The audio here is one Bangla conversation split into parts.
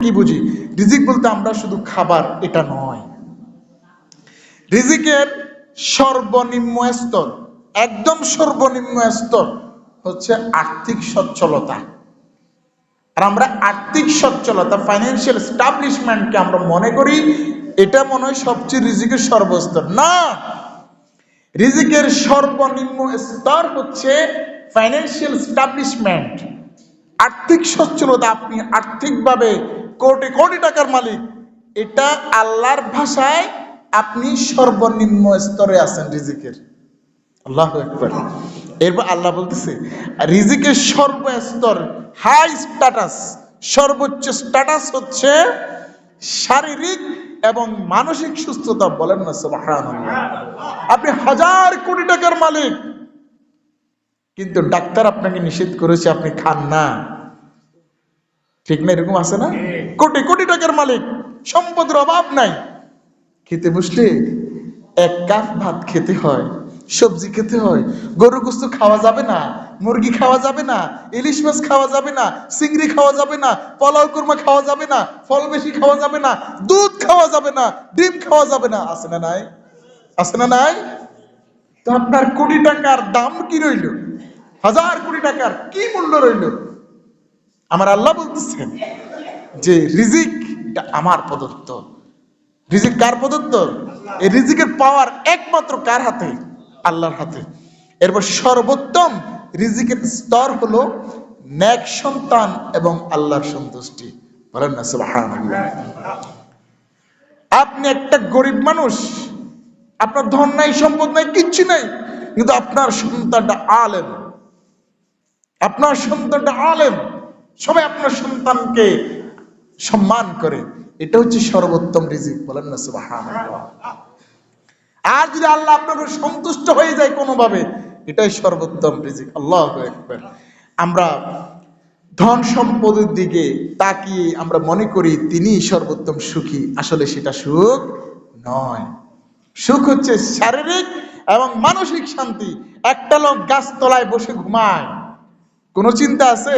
কি বুঝি? রিজিক বলতে আমরা শুধু খাবার এটা নয়। রিজিকের সর্বনিম্ন স্তর, একদম সর্বনিম্ন স্তর হচ্ছে আর্থিক সচ্ছলতা। আর আমরা আর্থিক সচ্ছলতা, ফাইন্যান্সিয়াল এস্টাবলিশমেন্টকে আমরা মনে করি এটা মনে হয় সবচেয়ে রিজিকের সর্বস্তর। না, রিজিকের সর্বনিম্ন স্তর হচ্ছে ফাইন্যান্সিয়াল এস্টাবলিশমেন্ট, আর্থিক সচ্ছলতা। আপনি আর্থিকভাবে কোটি কোটি টাকার মালিক, এটা আল্লাহর ভাষায় আপনি সর্বনিম্ন স্তরে আছেন রিজিকের। আল্লাহু আকবার। এরপর আল্লাহ বলতেছে রিজিকের সর্বস্তর, হাই স্ট্যাটাস, সর্বোচ্চ স্ট্যাটাস হচ্ছে শারীরিক এবং মানসিক সুস্থতা। বলেন না সুবহানাল্লাহ। আপনি হাজার কোটি টাকার মালিক, কিন্তু ডাক্তার আপনাকে নিষেধ করেছে আপনি খান না, ঠিক না? এরকম আছে না? কোটি কোটি টাকার মালিক, সম্পদের অভাব নাই, খেতে বসলে এক কাপ ভাত খেতে হয়, সবজি খেতে হয়, গরুর গোশত খাওয়া যাবে না, মুরগি খাওয়া যাবে না, ইলিশ মাছ খাওয়া যাবে না, চিংড়ি খাওয়া যাবে না, পোলাও কুরমা খাওয়া যাবে না, ফল বেশি খাওয়া যাবে না, দুধ খাওয়া যাবে না, ডিম খাওয়া যাবে না। আছে না নাই? আছে না নাই? তো আপনার কোটি টাকার দাম কি রইল? হাজার কোটি টাকার কি মূল্য রইল? আমার আল্লাহ বলতেছেন যে রিজিক এটা আমার প্রদত্ত। রিজিক কার প্রদত্ত? এই রিজিকের পাওয়ার একমাত্র কার হাতে? আল্লাহর হাতে। এরপর সর্বোত্তম রিজিকের স্তর হলো নেক সন্তান এবং আল্লাহর সন্তুষ্টি। বলেন না সুবহানাল্লাহ। আপনি একটা গরিব মানুষ, আপনার ধন নাই, সম্পদ নাই, কিচ্ছু নাই, কিন্তু আপনার সন্তানটা আলেম, আপনার সন্তানটা আলেম, সবাই আপনার সন্তানকে সম্মান করে, এটা হচ্ছে সর্বোত্তম রিজিক। বলেন না সুবহানাল্লাহ। আর যদি আল্লাহ আপনার উপর সন্তুষ্ট হয়ে যায় কোনোভাবে, এটাই সর্বোত্তম রিজিক। আল্লাহু আকবার। আমরা ধন সম্পদের দিকে তাকিয়ে আমরা মনে করি তিনি সর্বোত্তম সুখী, আসলে সেটা সুখ নয়। সুখ হচ্ছে শারীরিক এবং মানসিক শান্তি। একটা লোক গাছতলায় বসে ঘুমায়, কোনো চিন্তা আছে?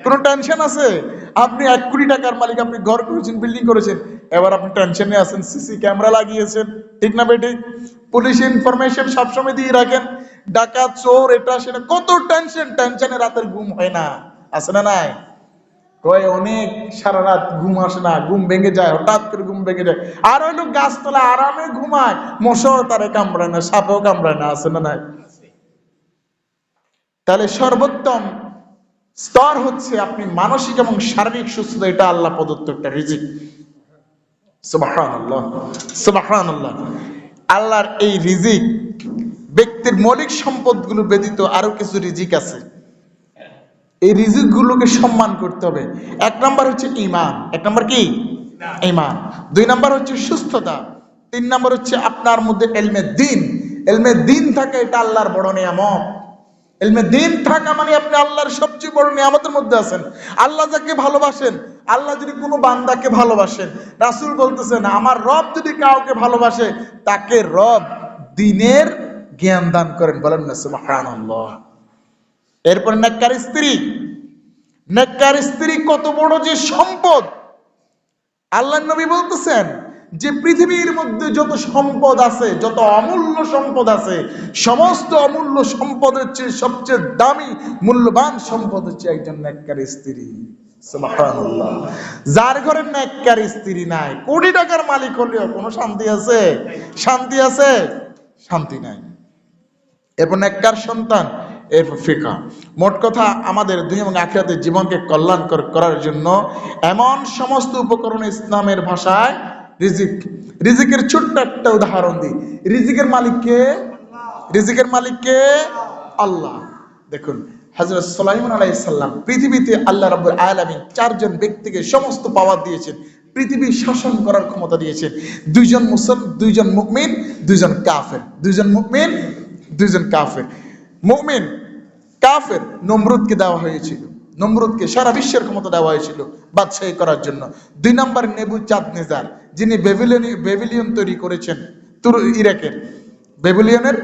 কোনো টেনশন আছে? আপনি 1 কোটি টাকার মালিক, আপনি ঘর করেছেন, বিল্ডিং করেছেন, এবার আপনি টেনশনে আছেন, সিসি ক্যামেরা লাগিয়েছেন, ঠিক না বেঠিক? পুলিশ ইনফরমেশন সবসময় দিয়ে রাখেন, ডাকাত চোর এটা সেটা, কত টেনশন, টেনশনে রাতের ঘুম হয় না। আছে না নাই? কয় অনেক সারা রাত ঘুম আসে না, ঘুম ভেঙে যায়, হঠাৎ করে ঘুম ভেঙে যায়। আর ওই লোক গাছতলা আরামে ঘুমায়, মশাও তারে কামড়ায় না, সাপও কামড়ায় না। আছে না নাই? তাহলে সর্বোত্তম স্তর হচ্ছে আপনি মানসিক এবং শারীরিক সুস্থতা, এটা আল্লাহ প্রদত্ত একটা রিজিক। সুবহানাল্লাহ, সুবহানাল্লাহ। আল্লাহর এই রিজিক, ব্যক্তির মৌলিক সম্পদগুলো ব্যতীত আরো কিছু রিজিক আছে। এই রিজিক গুলোকে সম্মান করতে হবে। 1 নাম্বার হচ্ছে ঈমান। 1 নাম্বার কি? ঈমান। 2 নাম্বার হচ্ছে সুস্থতা। 3 নাম্বার হচ্ছে আপনার মধ্যে ইলমে দ্বীন। ইলমে দ্বীন থাকে, এটা আল্লাহর বড় নিয়ামত। ইলমে দ্বীন থাকা মানে আপনি আল্লাহর সবচেয়ে বড় নিয়ামতের মধ্যে আছেন। আল্লাহ যাকে ভালোবাসেন, আল্লাহ যদি কোনো বান্দাকে ভালোবাসেন, রাসূল বলতেছেন আমার রব যদি কাউকে ভালোবাসে তাকে রব দ্বীনের জ্ঞান দান করেন। বলেন না সুবহানাল্লাহ। এরপর নেককার স্ত্রী। নেককার স্ত্রী কত বড় যে সম্পদ! আল্লাহর নবী বলতেছেন যে পৃথিবীর মধ্যে যত সম্পদ আছে, যত অমূল্য সম্পদ আছে, সমস্ত অমূল্য সম্পদের চেয়ে সবচেয়ে দামি মূল্যবান সম্পদ হচ্ছে একজন নেককার স্ত্রী। সুবহানাল্লাহ। যার ঘরে নেককার স্ত্রী নাই, কোটি টাকার মালিক হলেও কোনো শান্তি আছে? শান্তি আছে? শান্তি নাই। এরপর নেককার সন্তান, এরপর ফিকহ। মোট কথা আমাদের দুনিয়া এবং আখিরাতের জীবনকে কল্যাণকর করার জন্য এমন সমস্ত উপকরণ ইসলামের ভাষায় রিজিক। রিজিকের ছোট্ট একটা উদাহরণ দিই। রিজিকের মালিককে, রিজিকের মালিককে আল্লাহ। দেখুন হযরত সুলাইমান আলাইহিস সালাম, পৃথিবীতে আল্লাহ রাব্বুল আলামিন 4 জন ব্যক্তিকে সমস্ত পাওয়ার দিয়েছেন, পৃথিবী শাসন করার ক্ষমতা দিয়েছেন। 2 জন মুসলমান, 2 জন মুমিন, 2 জন কাফের। 2 জন মুমিন, 2 জন কাফের। মুমিন কাফের নমরুদকে দেওয়া হয়েছিল, নমরুদকে সারা বিশ্বের ক্ষমতা দেওয়া হয়েছিল বাদশাহী করার জন্য। 2 নম্বর নেবুচাঁদনেজার, যিনি বেবিলিয়ন তৈরি করেছেন, ইরাকের বেবিলিয়নের,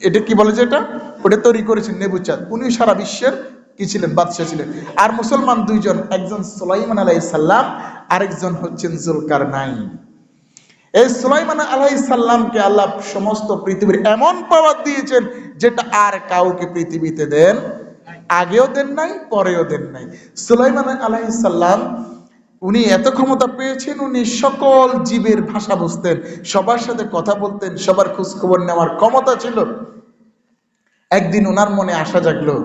এটা কি বলে যে এটা, ওটা তৈরি করেছেন নেবুচাঁদ, উনি সারা বিশ্বের কি ছিলেন? বাদশাহ ছিলেন। আর মুসলমান 2 জন, একজন সুলাইমান আলাইহিস সালাম আরেকজন হচ্ছেন জুলকারনাইন। এই সুলাইমান আলাইহিস সালামকে আল্লাহ সমস্ত পৃথিবীর এমন পাওয়ার দিয়েছেন যেটা আর কাউকে পৃথিবীতে দেন, আগেও দেন নাই, পরেও দেন নাই। সুলাইমান আলাইহিস সালাম উনি এত ক্ষমতা পেয়েছেন, উনি সকল জীবের ভাষা বুঝতেন, সবার সাথে কথা বলতেন, সবার খোঁজ খবর নেওয়ার ক্ষমতা ছিল। একদিন ওনার মনে আশা জাগলো,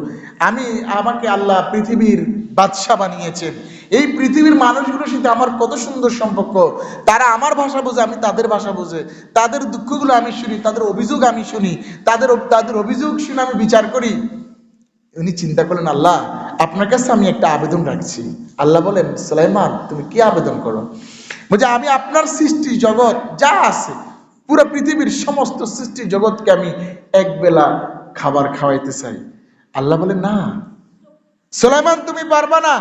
আমাকে আল্লাহ পৃথিবীর বাদশা বানিয়েছেন, এই পৃথিবীর মানুষগুলোর সাথে আমার কত সুন্দর সম্পর্ক, তারা আমার ভাষা বোঝে, আমি তাদের ভাষা বুঝে, তাদের দুঃখগুলো আমি শুনি, তাদের অভিযোগ আমি শুনি, তাদের অভিযোগ শুনে আমি বিচার করি। উনি চিন্তা করলেন, আল্লাহ আপনার কাছে আমি একটা আবেদন রাখছি। আল্লাহ বলেন, সুলাইমান তুমি কি আবেদন করো? বলছে, আমি আপনার সৃষ্টি জগৎ যা আছে, পুরো পৃথিবীর সমস্ত সৃষ্টি জগৎকে আমি এক বেলা খাবার খাওয়াইতে চাই। আল্লাহ বলেন, না সুলাইমান তুমি পারবা না,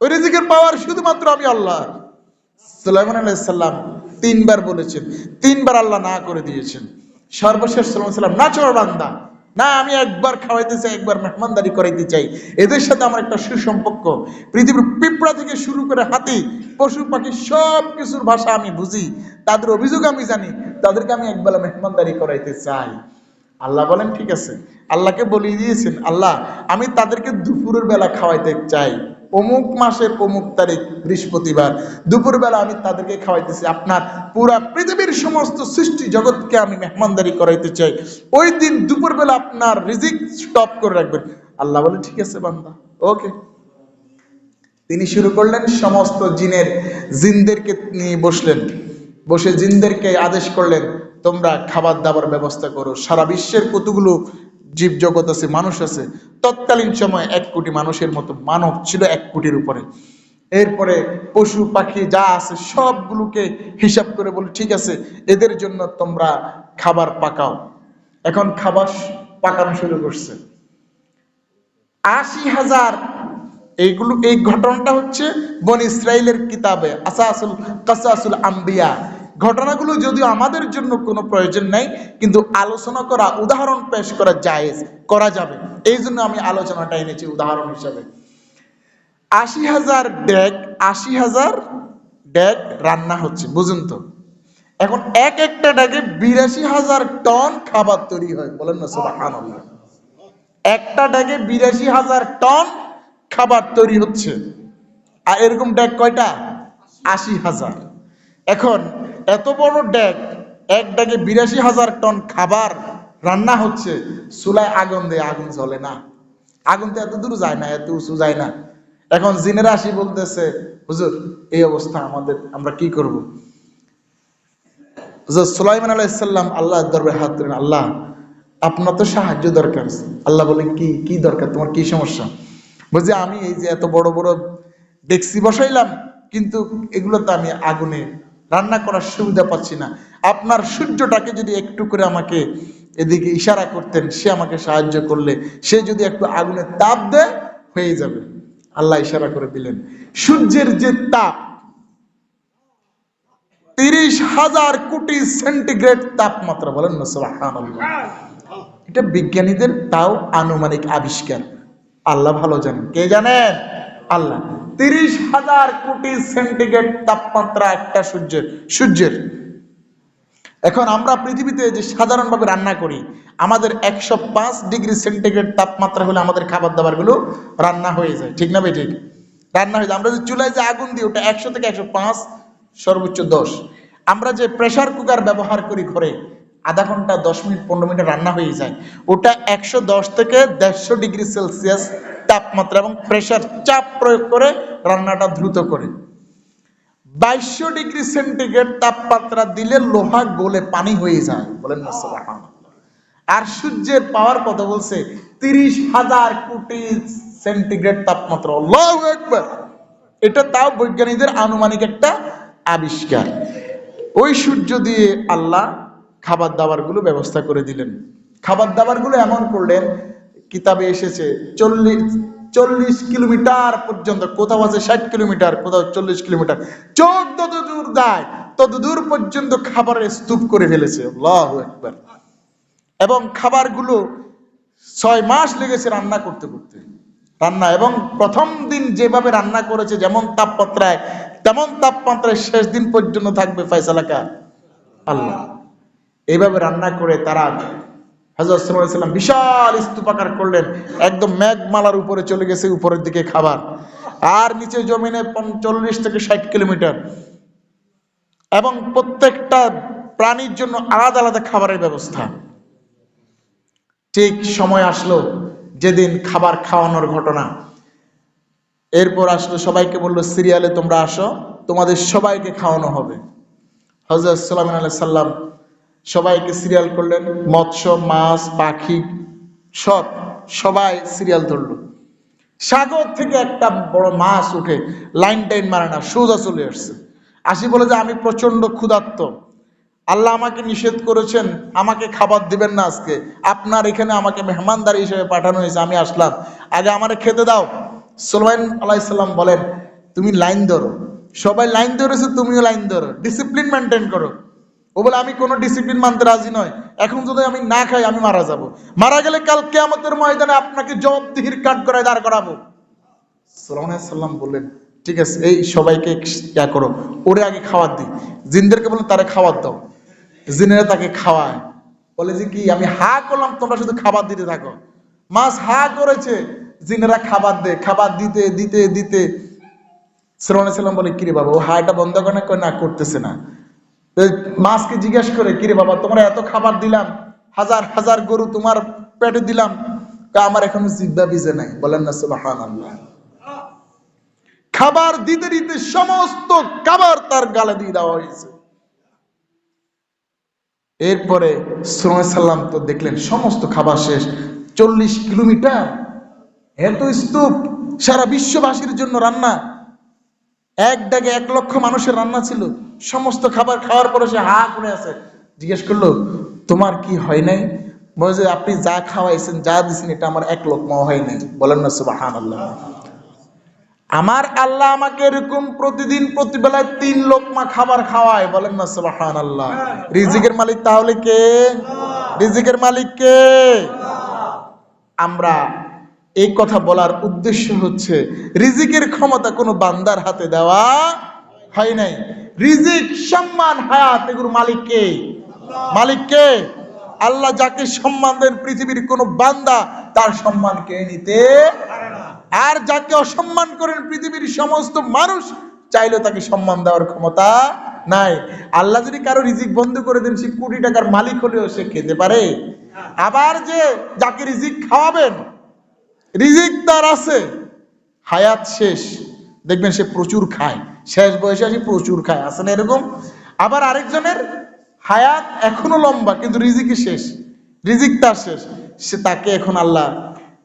ওই রিজিকের পাওয়ার শুধুমাত্র আমি আল্লাহ। সুলাইমান আলাইহিস সালাম তিনবার বলেছেন, তিনবার আল্লাহ না করে দিয়েছেন। সর্বশেষ সুলাইমান সালাম, না চোর বান্দা, না আমি একবার খাওয়াইতে চাই, একবার মেহমানদারি করাইতে চাই, এদের সাথে আমার একটা সুসম্পর্ক। পৃথিবীর পিঁপড়া থেকে শুরু করে হাতি, পশু পাখি সব কিছুর ভাষা আমি বুঝি, তাদের অভিযোগ আমি জানি, তাদেরকে আমি একবেলা মেহমানদারি করাইতে চাই। আল্লাহ বলেন, ঠিক আছে। আল্লাহকে বলিয়ে দিয়েছেন, আল্লাহ আমি তাদেরকে দুপুরের বেলা খাওয়াইতে চাই, অমুক মাসের অমুক তারিখ বৃহস্পতিবার দুপুর বেলা আমি তাদেরকে খাওয়াইতেছি, আপনার পুরা পৃথিবীর সমস্ত সৃষ্টি জগৎকে আমি মেহমানদারি করাইতে চাই, ওই দিন দুপুর বেলা আপনার রিজিক স্টপ করে রাখবেন। আল্লাহ বলে, ঠিক আছে বান্দা, ওকে। তিনি শুরু করলেন, সমস্ত জিনদেরকে নিয়ে বসলেন, বসে জিনদেরকে আদেশ করলেন, তোমরা খাবার দাবার ব্যবস্থা করো। সারা বিশ্বের কতগুলো জীব জগৎ আছে, মানুষ আছে, তৎকালীন সময় 1 কোটি মানুষের মতো মানব ছিল, 1 কোটির উপরে। এরপরে পশু পাখি যা আছে সবগুলোকে হিসাব করে বলে, ঠিক আছে এদের জন্য তোমরা খাবার পাকাও। এখন খাবার পাকানো শুরু করছে 80,000। এই ঘটনাটা হচ্ছে বনি ইসরাইলের কিতাবে কাসাসুল আম্বিয়া। ঘটনাগুলো যদিও আমাদের জন্য কোনো প্রয়োজন নাই, কিন্তু আলোচনা করা, উদাহরণ পেশ করা জায়েজ, করা যাবে, এই জন্য আমি আলোচনাটা এনেছি উদাহরণ হিসাবে। 80,000 ডেক রান্না হচ্ছে, বুঝুন তো। এখন একটা ডেকে 82,000 টন খাবার তৈরি হয়, বলেন না সুবহানাল্লাহ। একটা ডেকে 82,000 টন খাবার তৈরি হচ্ছে। আর এরকম ডেক কয়টা? 80,000। এখন এত বড় ডেক, এক ডেকে 82,000 টন খাবার রান্না হচ্ছে, চুলায় আগুন দিয়ে আগুন জ্বলে না, আগুন তো এত দূর যায় না, এত উঁচু যায় না। এখন জিনেরা আসি বলতেছে, হুজুর এই অবস্থা আমাদের, আমরা কি করব? সুলাইমান আলাইহিস সালাম আল্লাহর দরবারে হাত ধরেন, আল্লাহ আপনার তো সাহায্য দরকার। আল্লাহ বলেন, কি দরকার, তোমার কি সমস্যা? বলছে, আমি এই যে এত বড় বড় ডেকসি বসাইলাম, কিন্তু এগুলো তো আমি আগুনে রান্না করার সুবিধা পাচ্ছি না। আপনার সূর্যটাকে যদি একটু করে আমাকে এদিকে ইশারা করতেন, সে আমাকে সাহায্য করলে, সে যদি একটু আগুনের তাপ দেয় হয়ে যাবে। আল্লাহ ইশারা করে দিলেন। সূর্যের যে তাপ 30,000 কোটি সেন্টিগ্রেড তাপমাত্রা, বলেন না সুবহানাল্লাহ। এটা বিজ্ঞানীদের তাও আনুমানিক আবিষ্কার, আল্লাহ ভালো জানেন। কে জানেন? আল্লাহ। 30,000 কোটি সেন্টিগ্রেড তাপমাত্রা একটা সূর্যের। এখন আমরা পৃথিবীতে যে সাধারণভাবে রান্না করি, আমাদের 105 ডিগ্রি সেন্টিগ্রেড তাপমাত্রা হলে আমাদের খাবার দাবার গুলো রান্না হয়ে যায়, ঠিক না ভাই? ঠিক রান্না হয়ে যায়। আমরা যে চুলায় যে আগুন দিই, ওটা 100 থেকে 105, সর্বোচ্চ 10। আমরা যে প্রেসার কুকার ব্যবহার করি ঘরে, আধা ঘন্টা 10 মিনিট 15 মিনিট রান্না হয়ে যায়, ওটা 110 থেকে 150 ডিগ্রি সেলসিয়াস তাপমাত্রা এবং প্রেসার চাপ প্রয়োগ করে রান্নাটা দ্রুত করে। 2200 ডিগ্রি সেন্টিগ্রেড তাপমাত্রা দিলে লোহা গলে পানি হয়ে যায়, বলেন না সুবহানাল্লাহ। আর সূর্যের পাওয়ার কত বলছে? 30,000 কোটি সেন্টিগ্রেড তাপমাত্রা। আল্লাহু আকবার। এটা তাও বৈজ্ঞানিকদের আনুমানিক একটা আবিষ্কার। ওই সূর্য দিয়ে আল্লাহ খাবার দাবার গুলো ব্যবস্থা করে দিলেন। খাবার দাবার গুলো এমন করলেন, কিতাবে এসেছে 40 কিলোমিটার পর্যন্ত, কোথাও আছে 60 কিলোমিটার, কোথাও 40 কিলোমিটার, চোখ যত দূর যায় তত দূর পর্যন্ত খাবারের স্তূপ করে ফেলেছে। আল্লাহু আকবার। এবং খাবারগুলো 6 মাস লেগেছে রান্না করতে করতে। রান্না, এবং প্রথম দিন যেভাবে রান্না করেছে যেমন তাপমাত্রায়, তেমন তাপমাত্রায় শেষ দিন পর্যন্ত থাকবে, ফয়সালা কার? আল্লাহ। এইভাবে রান্না করে তারা হযরত সাল্লাল্লাহু আলাইহি ওয়াসাল্লাম বিশাল স্তূপাকার করলেন, একদম মেঘমালার উপরে চলে গেছে উপরের দিকে খাবার, আর নিচে জমিনে 40 থেকে 60 কিলোমিটার, এবং প্রত্যেকটা প্রাণীর জন্য আলাদা আলাদা খাবারের ব্যবস্থা। ঠিক সময় আসলো যেদিন খাবার খাওয়ানোর ঘটনা, এরপর আসলো সবাইকে বললো সিরিয়ালে তোমরা আসো, তোমাদের সবাইকে খাওয়ানো হবে। হযরত সুলাইমান আলাইহিস সালাম সবাইকে সিরিয়াল করলেন, মৎস্য, মাছ, পাখি সবাই সিরিয়াল ধরলো। সাগর থেকে একটা বড় মাছ উঠে, লাইন টাইন মারে না, সোজা চলে আসছে, আসি বলে যে আমি প্রচন্ড ক্ষুধার্ত, আল্লাহ আমাকে নিষেধ করেছেন, আমাকে খাবার দিবেন না, আজকে আপনার এখানে আমাকে মেহমানদারি হিসেবে পাঠানো হয়েছে, আমি আসলাম, আগে আমারে খেতে দাও। সুলাইমান আলাইহিস সালাম বলেন, তুমি লাইন ধরো। সবাই লাইন ধরেছে, তুমিও লাইন ধরো, ডিসিপ্লিন মেনটেন করো। ও বলে আমি কোনো ডিসিপ্লিন মানতে রাজি নয়, এখন যদি আমি না খাই আমি মারা যাব, মারা গেলে কাল কিয়ামতের ময়দানে আপনাকে জবাবদিহির কাঠ করে দাঁড় করাবো। সুলাইমান আলাইহিস সালাম বললেন, ঠিক আছে, এই সবাইকে ইয়া করো, ওরে আগে খাবার দিই। জিনদেরকে বলেন তারে খাবার দাও, জিনেরা তাকে খাওয়ায়। বলে যে কি, আমি হা করলাম, তোমরা শুধু খাবার দিতে থাকো। মাছ হা করেছে, জিনেরা খাবার দে, খাবার দিতে দিতে দিতে সুলাইমান আলাইহিস সালাম বলে, কিরে বাবা, ও হাটা বন্ধ করে না? কই না, করতেছে না। মাছকে জিজ্ঞেস করে, কিরে বাবা, তোমরা এত খাবার দিলাম, হাজার হাজার গরু তোমার পেটে দিলাম, আমার এখনো জিহ্বা ভিজে নাই। বলেন না সুবহানাল্লাহ। খাবার দিতে দিতে সমস্ত খাবার তার গালে দিয়ে দেওয়া হয়েছে। এরপরে সুলাইমান আলাইহিস সালাম তো দেখলেন সমস্ত খাবার শেষ, 40 কিলোমিটার এত স্তূপ, সারা বিশ্ববাসীর জন্য রান্না, এক ডাকে 1 লক্ষ মানুষের রান্না ছিল, সমস্ত খাবার খাওয়ার পরে সে হা করে আছে। জিজ্ঞেস করলো, তোমার কি হয় নাই? বলে যে আপনি যা খাওয়াইছেন, যা দিয়েছেন, এটা আমার 1 লোকমাও হয় নাই। বলেন না সুবহানাল্লাহ। আমার আল্লাহ আমাকে এরকম প্রতিদিন প্রতিবেলায় 3 লোকমা খাবার খাওয়ায়। বলেন না সুবহানাল্লাহ। রিজিকের মালিক তাহলে কে? রিজিকের মালিক কে? আমরা এই কথা বলার উদ্দেশ্য হচ্ছে, রিজিকের ক্ষমতা কোনো বান্দার হাতে দেওয়া হয় নাই। রিজিক, সম্মান, হায়াত, এগুলো মালিক কে? মালিক কে? আল্লাহ যাকে সম্মান দেন, পৃথিবীর কোনো বান্দা তার সম্মান কেড়ে নিতে পারে না। আর যাকে অসম্মান করেন, পৃথিবীর সমস্ত মানুষ চাইলেও তাকে সম্মান দেওয়ার ক্ষমতা নাই। আল্লাহ যদি কারো রিজিক বন্ধ করে দেন, সে কোটি টাকার মালিক হলেও সে খেতে পারে। আবার যে যাকে রিজিক খাওয়াবেন, রিজিক তার আছে, হায়াত শেষ, দেখবেন সে প্রচুর খায়, শেষ বয়সে আসি প্রচুর খায়, আছে না এরকম? আবার আরেকজনের হায়াত এখনো লম্বা, কিন্তু রিজিকই শেষ, রিজিক তার শেষ, সে তাকে এখন আল্লাহ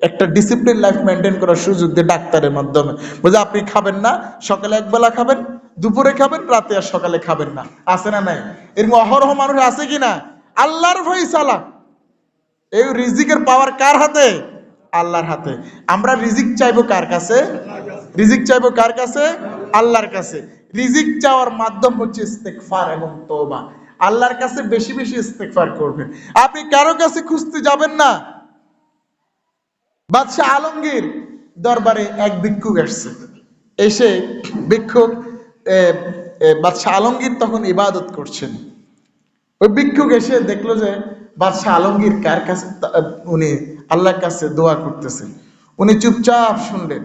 একটা ডিসিপ্লিন লাইফ মেনটেন করার সুযোগ দিয়ে ডাক্তারের মাধ্যমে বলছে, আপনি খাবেন না, সকালে একবেলা খাবেন, দুপুরে খাবেন, রাতে আর সকালে খাবেন না। আছে না নাই? এরকম অহরহ মানুষ আছে কিনা? আল্লাহর ফয়সালা। এই রিজিকের পাওয়ার কার হাতে? আল্লাহর হাতে। আমরা রিজিক চাইবো কার কাছে? রিজিক চাইবো কার কাছে? আল্লাহর কাছে। রিজিক চাওয়ার মাধ্যম হচ্ছে ইস্তেগফার এবং তওবা। আল্লাহর কাছে বেশি বেশি ইস্তেগফার করবেন। আপনি কারো কাছে খুঁজতে যাবেন না। বাদশাহ আলমগীর দরবারে এক ভিক্ষুক আসছে, এসে ভিক্ষুক বাদশাহ আলমগীর তখন ইবাদত করছেন। ওই ভিক্ষুক এসে দেখলো যে বাদশাহ আলমগীর কার কাছে, উনি আল্লাহর কাছে দোয়া করতেছেন। উনি চুপচাপ শুনলেন,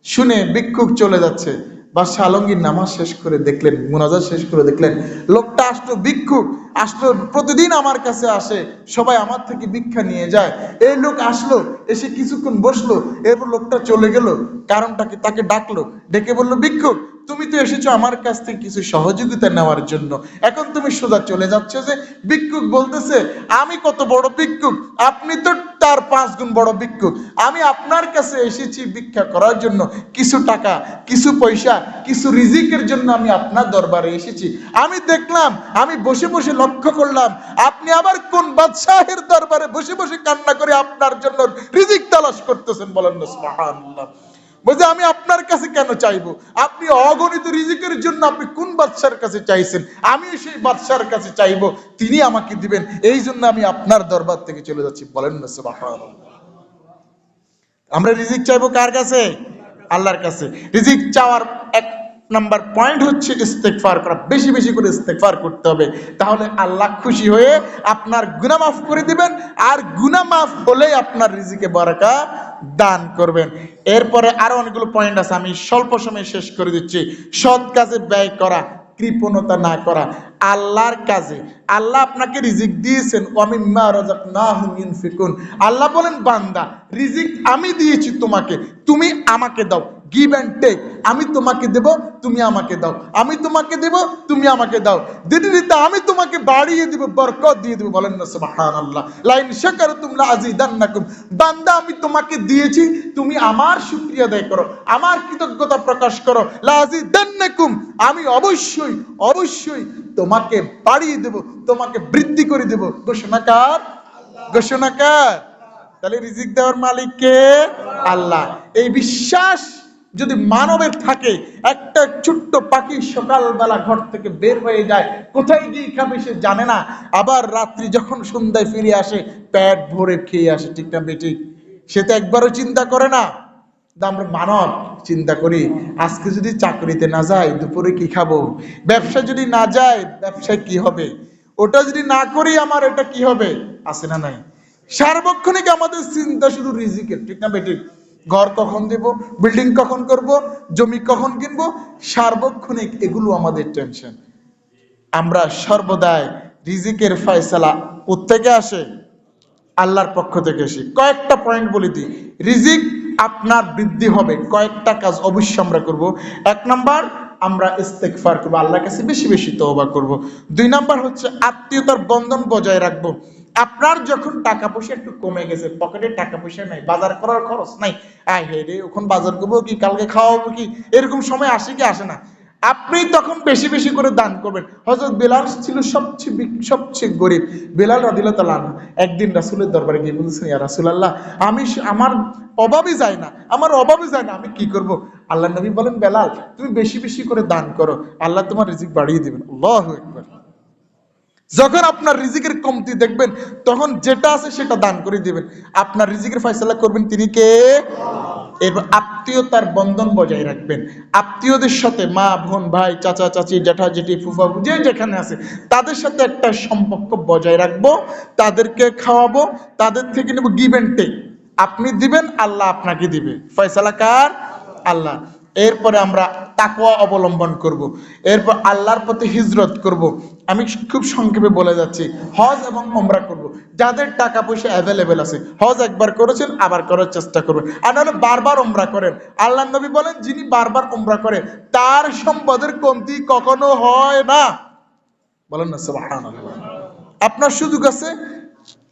শুনে ভিক্ষুক চলে যাচ্ছে। বাদশাহ আলমগীর নামাজ শেষ করে দেখলেন, মুনাজাত শেষ করে দেখলেন, লোকটা আসলো, ভিক্ষুক আসলো, প্রতিদিন আমার কাছে আসে, সবাই আমার থেকে ভিক্ষা নিয়ে যায়। এই লোক আসলো, এসে কিছুক্ষণ বসলো, এরপর লোকটা চলে গেল। কারণটা কি? তাকে ডাকলো, ডেকে বললো, ভিক্ষুক তুমি তো এসেছো আমার কাছ থেকে কিছু সহযোগিতা নেওয়ার জন্য, এখন তুমি সোজা চলে যাচ্ছ যে? ভিক্ষুক বলতেছে, আমি কত বড় ভিক্ষুক, আপনি তো তার 5 গুণ বড় ভিক্ষুক। আমি আপনার কাছে এসেছি ভিক্ষা করার জন্য, কিছু টাকা, কিছু পয়সা, কিছু রিজিকের জন্য আমি আপনার দরবারে এসেছি। আমি দেখলাম, আমি বসে বসে লক্ষ্য করলাম, আপনি আবার কোন বাদশাহের দরবারে বসে বসে কান্না করে আপনার জন্য রিজিক তালাশ করতেছেন। বলেন না সুবহানাল্লাহ। বলছে, আমি আপনার কাছে কেন চাইবো? আপনি অগণিত রিজিকের জন্য আপনি কোন বাদশার কাছে চাইছেন? আমি সেই বাদশার কাছে চাইবো, তিনি আমাকে দিবেন, এই জন্য আমি আপনার দরবার থেকে চলে যাচ্ছি। বলেন না সুবহানাল্লাহ। আমরা রিজিক চাইবো কার কাছে? আল্লাহর কাছে। রিজিক চাওয়ার এক নাম্বার পয়েন্ট হচ্ছে ইস্তেগফার করা, বেশি বেশি করে ইস্তেগফার করতে হবে, তাহলে আল্লাহ খুশি হয়ে আপনার গুনাহ মাফ করে দিবেন, আর গুনাহ মাফ হলেই আপনার রিজিকে বারাকা দান করবেন। এরপরে আরো অনেকগুলো পয়েন্ট আছে, আমি স্বল্প সময়ে শেষ করে দিচ্ছি। সৎ কাজে ব্যয় করা, কৃপণতা না করা, আল্লাহর কাজে। আল্লাহ আপনাকে রিজিক দিয়েছেন, ওয়ামিম্মা রাযাকনাহুম ইউনফিকুন। আল্লাহ বলেন, বান্দা রিজিক আমি দিয়েছি তোমাকে, তুমি আমাকে দাও। গিভ অ্যান্ড টেক, আমি তোমাকে দেব, তুমি আমাকে দাও, আমি তোমাকে দেব, তুমি আমাকে দাও। দিতে দিতে আমি তোমাকে বাড়িয়ে দিব, বরকত দিয়ে দেব। বলেন না সুবহানাল্লাহ। লাইন শাকারতুম লাযিদান্নাকুম। বান্দা আমি তোমাকে দিয়েছি, তুমি আমার শুকরিয়া আদায় করো, আমার কৃতজ্ঞতা প্রকাশ করো। লাযিদান্নাকুম, আমি অবশ্যই অবশ্যই তোমাকে বাড়িয়ে দেব, তোমাকে বৃদ্ধি করে দেব। ঘোষণা কার? ঘোষণা কার? তাহলে রিজিক দেওয়ার মালিক কে? আল্লাহ। এই বিশ্বাস যদি মানবের থাকে, একটা ছোট্ট পাখি সকালবেলা ঘর থেকে বের হয়ে যায়, কোথায় গিয়ে খাবে সে জানে না, আবার রাত্রি যখন সন্ধ্যায় ফিরে আসে পেট ভরে খেয়ে আসে, ঠিক না বেঠিক? সে তো একবারও চিন্তা করে না। আমরা মানব চিন্তা করি, আজকে যদি চাকরিতে না যাই দুপুরে কি খাবো, ব্যবসা যদি না যায় ব্যবসায় কি হবে, ওটা যদি না করি আমার এটা কি হবে, আছে না নাই? সার্বক্ষণিক আমাদের চিন্তা শুধু রিজিকের, ঠিক না বেঠিক? ঘর কখন দেব, বিল্ডিং কখন করব, জমি কখন কিনবো, সার্বক্ষণিক এগুলো আমাদের টেনশন। আমরা সর্বদাই রিজিকের ফয়সালা কোত্থেকে আসে? আল্লাহর পক্ষ থেকে আসে। কয়েকটা পয়েন্ট বলে দিই, রিজিক আপনার বৃদ্ধি হবে, কয়েকটা কাজ অবশ্যই আমরা করব। এক নাম্বার, আমরা ইস্তেগফার করব, আল্লাহর কাছে বেশি বেশি তওবা করব। দুই নাম্বার হচ্ছে আত্মীয়তার বন্ধন বজায় রাখবো। আপনার যখন টাকা পয়সা একটু কমে গেছে, পকেটে টাকা পয়সা নাই, বাজার করার খরচ নাই, আয় হে রে ওখান বাজার করবো কি, কালকে খাওয়াবো কি, এরকম সময় আসে কি আসে না, আপনি তখন বেশি বেশি করে দান করবেন। হযরত বেলাল ছিল সবচেয়ে গরিব। বেলাল রাদিয়াল্লাহু তাআলা আনহু একদিন রাসূলের দরবারে গিয়ে বলেছেন, ইয়া রাসূলুল্লাহ, আমি আমার অভাবই যায় না, আমার অভাবই যায় না, আমি কি করব? আল্লাহ নবী বলেন, বেলাল তুমি বেশি বেশি করে দান করো, আল্লাহ তোমার রিজিক বাড়িয়ে দিবেন। আল্লাহু আকবার। যখন আপনার রিজিকের কমতি দেখবেন, তখন যেটা আছে সেটা দান করে দিবেন। আপনার রিজিকের ফয়সালা করবেন তিনি কে? এরপর আত্মীয়তার বন্ধন বজায় রাখবেন। আত্মীয়দের সাথে, মা বোন ভাই চাচা চাচি জ্যাঠা জেঠি ফুফা যে যেখানে আছে তাদের সাথে একটা সম্পর্ক বজায় রাখবো, তাদেরকে খাওয়াবো, তাদের থেকে নেব গিভ অ্যান্ড টেক। আপনি দিবেন, আল্লাহ আপনাকে দিবে। ফয়সালা কার? আল্লাহ। এরপরে আমরা তাকওয়া অবলম্বন করব। এরপর আল্লাহর প্রতি হিজরত করব। আমি খুব সংক্ষেপে বলে যাচ্ছি, হজ এবং উমরা করব। যাদের টাকা পয়সা অ্যাভেলেবেল আছে, হজ একবার করেছেন আবার করার চেষ্টা করবেন, আর নাহলে বারবার উমরা করেন। আল্লাহ নবী বলেন, যিনি বারবার উমরা করে তার সম্পদের কমতি কখনো হয় না। বলেন না সুবহানাল্লাহ। আপনার সুযোগ আছে,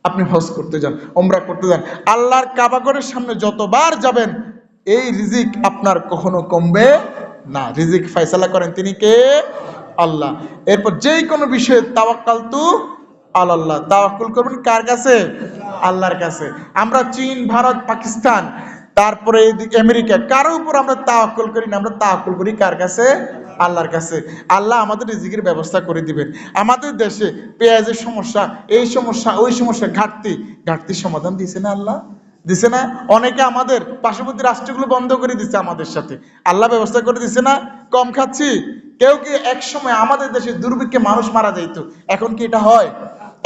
আপনি হজ করতে যান, উমরা করতে যান, আল্লাহর কাবা ঘরের সামনে যতবার যাবেন এই রিজিক আপনার কখনো কমবে না। রিজিক ফয়সালা করেন তিনি কে? আল্লাহ। এরপর যেই কোনো বিষয়ে তাওয়াক্কালতু আলাল্লাহ, তাওয়াক্কুল করবেন কার কাছে? আল্লাহর কাছে। আমরা চীন, ভারত, পাকিস্তান, তারপরে এদিকে আমেরিকা, কারো উপর আমরা তাওয়াক্কুল করি না, আমরা তাওয়াক্কুল করি কার কাছে? আল্লাহর কাছে। আল্লাহ আমাদের রিজিকের ব্যবস্থা করে দিবেন। আমাদের দেশে পেঁয়াজের সমস্যা, এই সমস্যা, ওই সমস্যা, ঘাটতির সমাধান দিয়েছে না আল্লাহ? দিছে না? অনেকে আমাদের পার্শ্ববর্তী রাষ্ট্রগুলো বন্ধ করে দিচ্ছে, আমাদের সাথে আল্লাহ ব্যবস্থা করে দিছে না? কম খাচ্ছি। কেউ কি এক সময় আমাদের দেশে দুর্ভিক্ষে মানুষ মারা যাইত, এখন কি এটা হয়?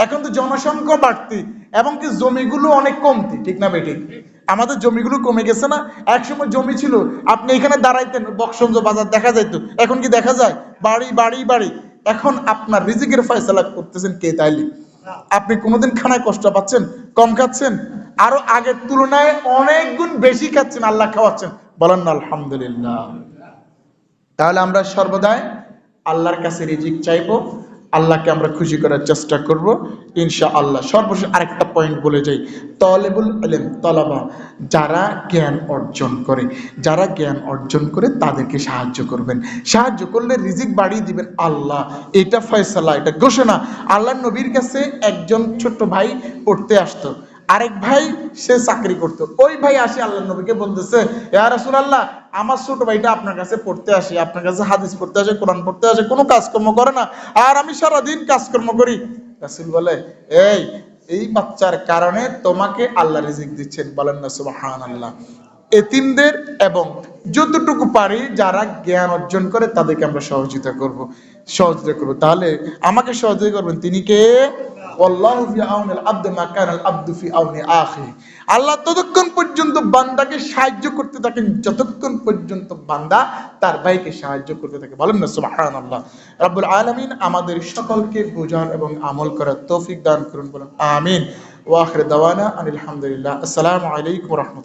এখন তো জনসংখ্যা বাড়তি এবং কি জমিগুলো অনেক কমতি, ঠিক না বেঠিক? আমাদের জমিগুলো কমে গেছে না? এক সময় জমি ছিল, আপনি এখানে দাঁড়াইতেন, বক্সঞ্জ বাজার দেখা যাইত, এখন কি দেখা যায়? বাড়ি বাড়ি বাড়ি। এখন আপনার রিজিকের ফয়সালা করতেছেন কে তাইলে? আপনি কোনোদিন খানায় কষ্ট পাচ্ছেন? কম খাচ্ছেন? আরো আগের তুলনায় অনেক গুণ বেশি খাচ্ছেন, আল্লাহ খাওয়াচ্ছেন। বলেন না আলহামদুলিল্লাহ। তাহলে আমরা সর্বদাই আল্লাহর কাছে রিজিক চাইবো, আল্লাহকে আমরা খুশি করার চেষ্টা করব ইনশাআল্লাহ। সর্বশেষ আরেকটা পয়েন্ট বলে যাই, তলেবুল ইলম, তলাবা, যারা জ্ঞান অর্জন করে, যারা জ্ঞান অর্জন করে তাদেরকে সাহায্য করবেন। সাহায্য করলে রিজিক বাড়িয়ে দিবেন আল্লাহ, এটা ফয়সালা, এটা ঘোষণা। আল্লাহ নবীর কাছে একজন ছোট্ট ভাই পড়তে আসতো, আরেক ভাই সে চাকরি করতো। ওই ভাই আসে আল্লাহ নবীকে বলতেছে, ইয়া রাসূলুল্লাহ, আমার ছোট ভাইটা আপনার কাছে পড়তে আসে, আপনার কাছে হাদিস পড়তে আসে, কোরআন পড়তে আসে, কোনো কাজকর্ম করে না, আর আমি সারাদিন কাজকর্ম করি। রাসূল বলে, এই এই বাচ্চার কারণে তোমাকে আল্লাহ রিজিক দিচ্ছেন, বলেন না সুবহানাল্লাহ। এতিমদের এবং যতটুকু পারি যারা জ্ঞান অর্জন করে তাদেরকে আমরা সহযোগিতা করব। তাহলে আমাকে সহযোগিতা করবেন তিনি কে? ওয়াল্লাহু ফি আউনিল আবদি মা কানাল আবদু ফি আউনি আখি। আল্লাহ ততক্ষণ পর্যন্ত বান্দাকে সাহায্য করতে থাকেন যতক্ষণ পর্যন্ত বান্দা তার ভাইকে সাহায্য করতে থাকে, বলেন না সুবহানাল্লাহ। রব্বুল আলামিন আমাদের সকলকে বুঝার এবং আমল করার তৌফিক দান করুন, বলেন আমিন। ওয়া আখির দাওয়ানা আনিল হামদুলিল্লাহ। আসসালামু আলাইকুম ওয়া রাহমাতুল্লাহ।